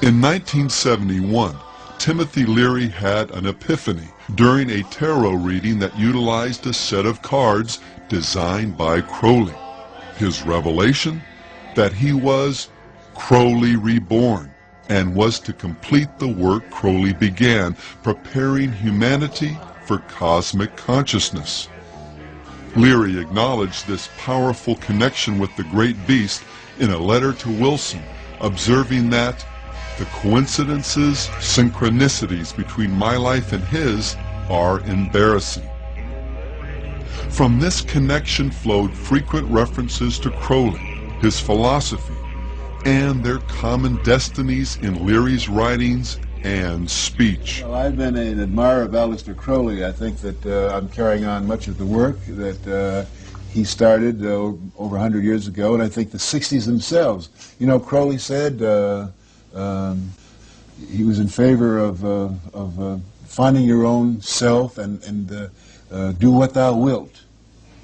In 1971, Timothy Leary had an epiphany during a tarot reading that utilized a set of cards designed by Crowley. His revelation? That he was Crowley reborn and was to complete the work Crowley began, preparing humanity for cosmic consciousness. Leary acknowledged this powerful connection with the great beast in a letter to Wilson, observing that the coincidences, synchronicities between my life and his are embarrassing. From this connection flowed frequent references to Crowley, his philosophy, and their common destinies in Leary's writings and speech. Well, I've been an admirer of Aleister Crowley. I think that I'm carrying on much of the work that he started over 100 years ago, and I think the 60s themselves. You know, Crowley said he was in favor of finding your own self and do what thou wilt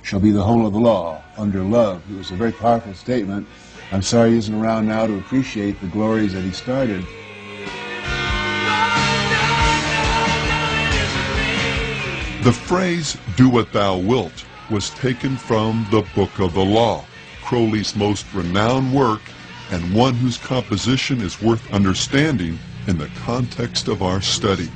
shall be the whole of the law under love. It was a very powerful statement. I'm sorry he isn't around now to appreciate the glories that he started. The phrase, "do what thou wilt," was taken from the Book of the Law, Crowley's most renowned work and one whose composition is worth understanding in the context of our study.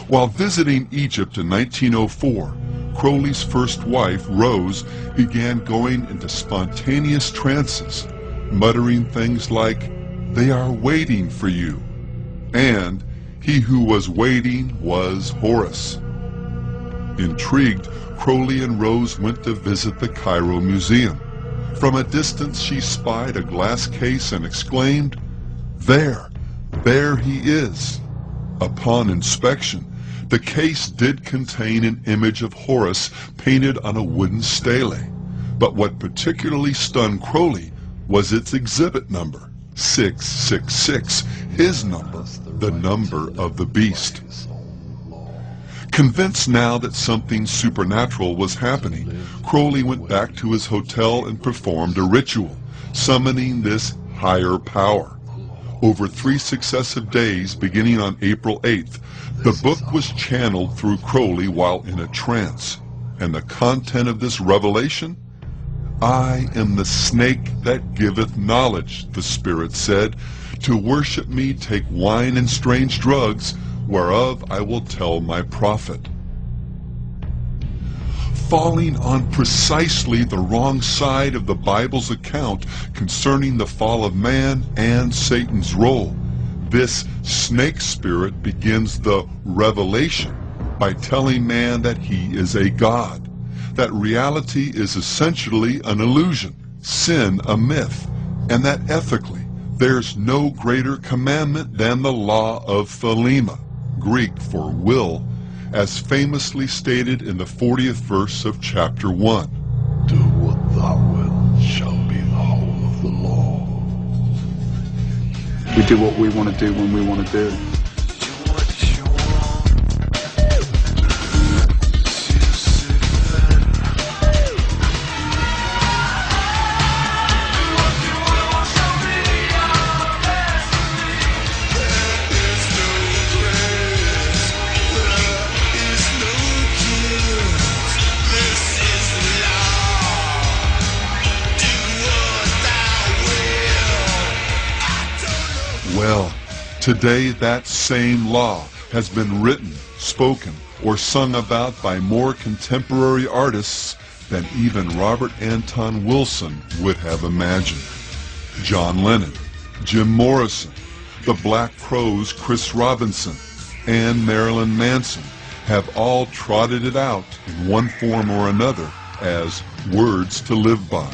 While visiting Egypt in 1904, Crowley's first wife, Rose, began going into spontaneous trances, muttering things like, "They are waiting for you," and "He who was waiting was Horus." Intrigued, Crowley and Rose went to visit the Cairo Museum. From a distance she spied a glass case and exclaimed, "There he is." Upon inspection, the case did contain an image of Horus painted on a wooden stele, but what particularly stunned Crowley was its exhibit number, 666, his number, the number of the beast. Convinced now that something supernatural was happening, Crowley went back to his hotel and performed a ritual, summoning this higher power. Over 3 successive days, beginning on April 8th, the book was channeled through Crowley while in a trance. And the content of this revelation? "I am the snake that giveth knowledge," the Spirit said. "To worship me take wine and strange drugs, whereof I will tell my prophet." Falling on precisely the wrong side of the Bible's account concerning the fall of man and Satan's role, this snake spirit begins the revelation by telling man that he is a god, that reality is essentially an illusion, sin a myth, and that ethically there's no greater commandment than the law of Thelema, Greek for will, as famously stated in the 40th verse of chapter 1. Do what thou wilt shall be the whole of the law. We do what we want to do when we want to do it. Well, today that same law has been written, spoken, or sung about by more contemporary artists than even Robert Anton Wilson would have imagined. John Lennon, Jim Morrison, the Black Crowes' Chris Robinson, and Marilyn Manson have all trotted it out in one form or another as words to live by.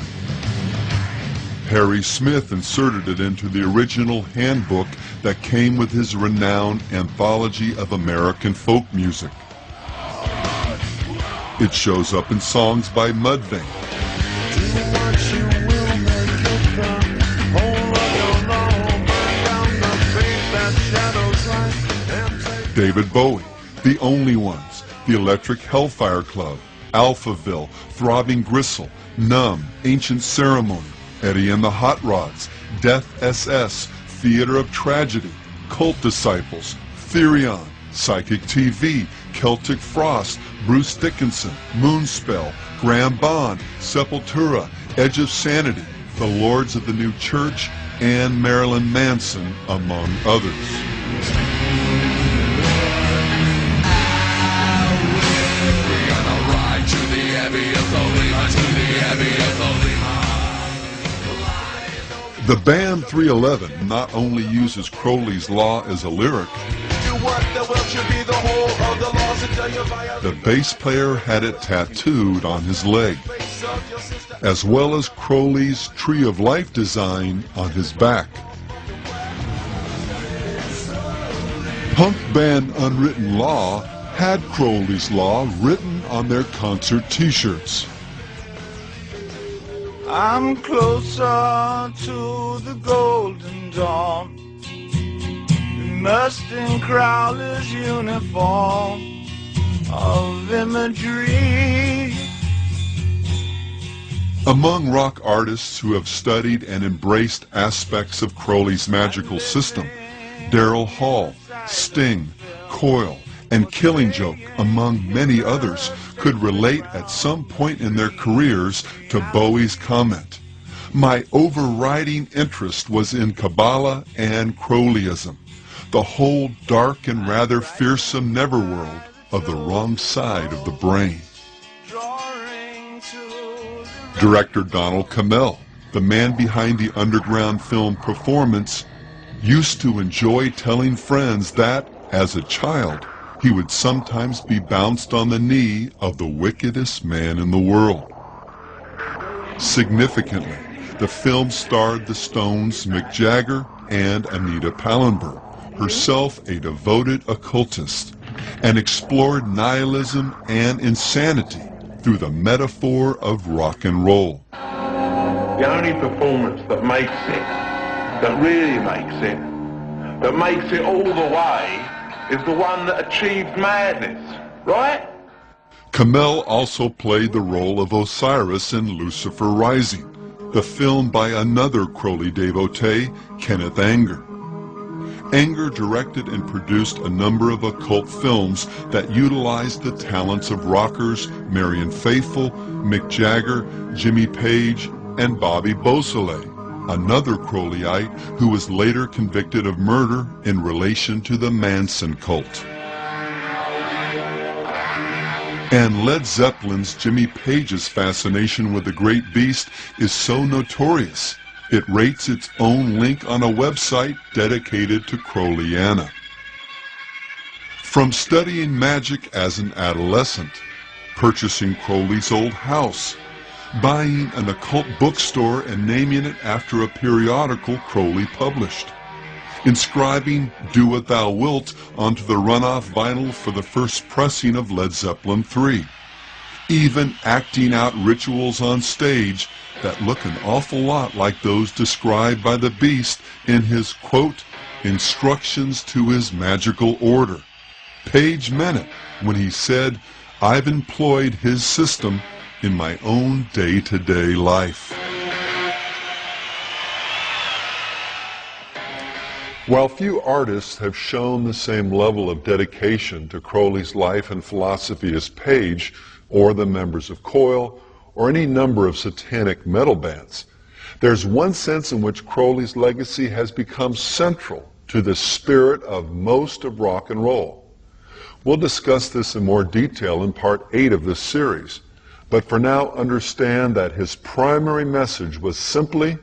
Harry Smith inserted it into the original handbook that came with his renowned Anthology of American Folk Music. It shows up in songs by Mudvayne, David Bowie, The Only Ones, The Electric Hellfire Club, Alphaville, Throbbing Gristle, Numb, Ancient Ceremony, Eddie and the Hot Rods, Death SS, Theater of Tragedy, Cult Disciples, Therion, Psychic TV, Celtic Frost, Bruce Dickinson, Moonspell, Graham Bond, Sepultura, Edge of Sanity, The Lords of the New Church, and Marilyn Manson, among others. The band 311 not only uses Crowley's Law as a lyric, the bass player had it tattooed on his leg, as well as Crowley's Tree of Life design on his back. Punk band Unwritten Law had Crowley's Law written on their concert t-shirts. I'm closer to the golden dawn, immersed in Crowley's uniform of imagery. Among rock artists who have studied and embraced aspects of Crowley's magical system, Daryl Hall, Sting, Coil, and Killing Joke, among many others, could relate at some point in their careers to Bowie's comment, "My overriding interest was in Kabbalah and Crowleyism, the whole dark and rather fearsome netherworld of the wrong side of the brain." Director Donald Cammell, the man behind the underground film Performance, used to enjoy telling friends that, as a child, he would sometimes be bounced on the knee of the wickedest man in the world. Significantly, the film starred the Stones' Mick Jagger and Anita Pallenberg, herself a devoted occultist, and explored nihilism and insanity through the metaphor of rock and roll. The only performance that makes it, that really makes it, that makes it all the way, is the one that achieved madness, right? Cammell also played the role of Osiris in Lucifer Rising, the film by another Crowley devotee, Kenneth Anger. Anger directed and produced a number of occult films that utilized the talents of rockers Marian Faithfull, Mick Jagger, Jimmy Page, and Bobby Beausoleil, another Crowleyite who was later convicted of murder in relation to the Manson cult. And Led Zeppelin's Jimmy Page's fascination with the great beast is so notorious, it rates its own link on a website dedicated to Crowleyana. From studying magic as an adolescent, purchasing Crowley's old house, buying an occult bookstore and naming it after a periodical Crowley published, inscribing Do What Thou Wilt onto the runoff vinyl for the first pressing of Led Zeppelin III, even acting out rituals on stage that look an awful lot like those described by the Beast in his, quote, instructions to his magical order. Page meant it when he said, "I've employed his system in my own day-to-day life." While few artists have shown the same level of dedication to Crowley's life and philosophy as Page, or the members of Coil, or any number of satanic metal bands, there's one sense in which Crowley's legacy has become central to the spirit of most of rock and roll. We'll discuss this in more detail in Part 8 of this series, but for now understand that his primary message was simply,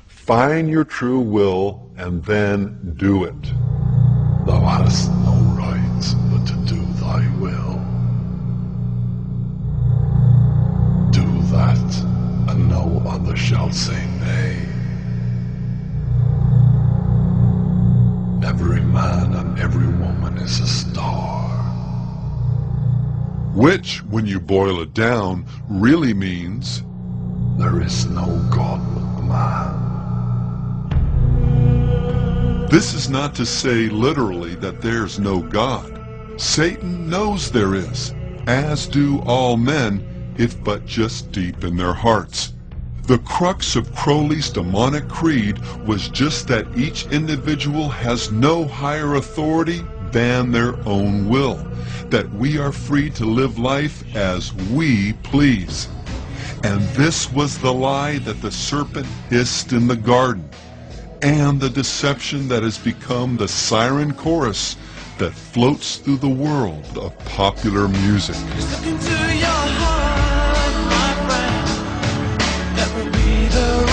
find your true will and then do it. Thou hast no right but to do thy will. Do that, and no other shall say nay. Every man and every woman is a star. Which, when you boil it down, really means there is no God but man. This is not to say literally that there's no God. Satan knows there is, as do all men, if but just deep in their hearts. The crux of Crowley's demonic creed was just that each individual has no higher authority than their own will, that we are free to live life as we please. And this was the lie that the serpent hissed in the garden, and the deception that has become the siren chorus that floats through the world of popular music. Look into your heart, my friend. That will be the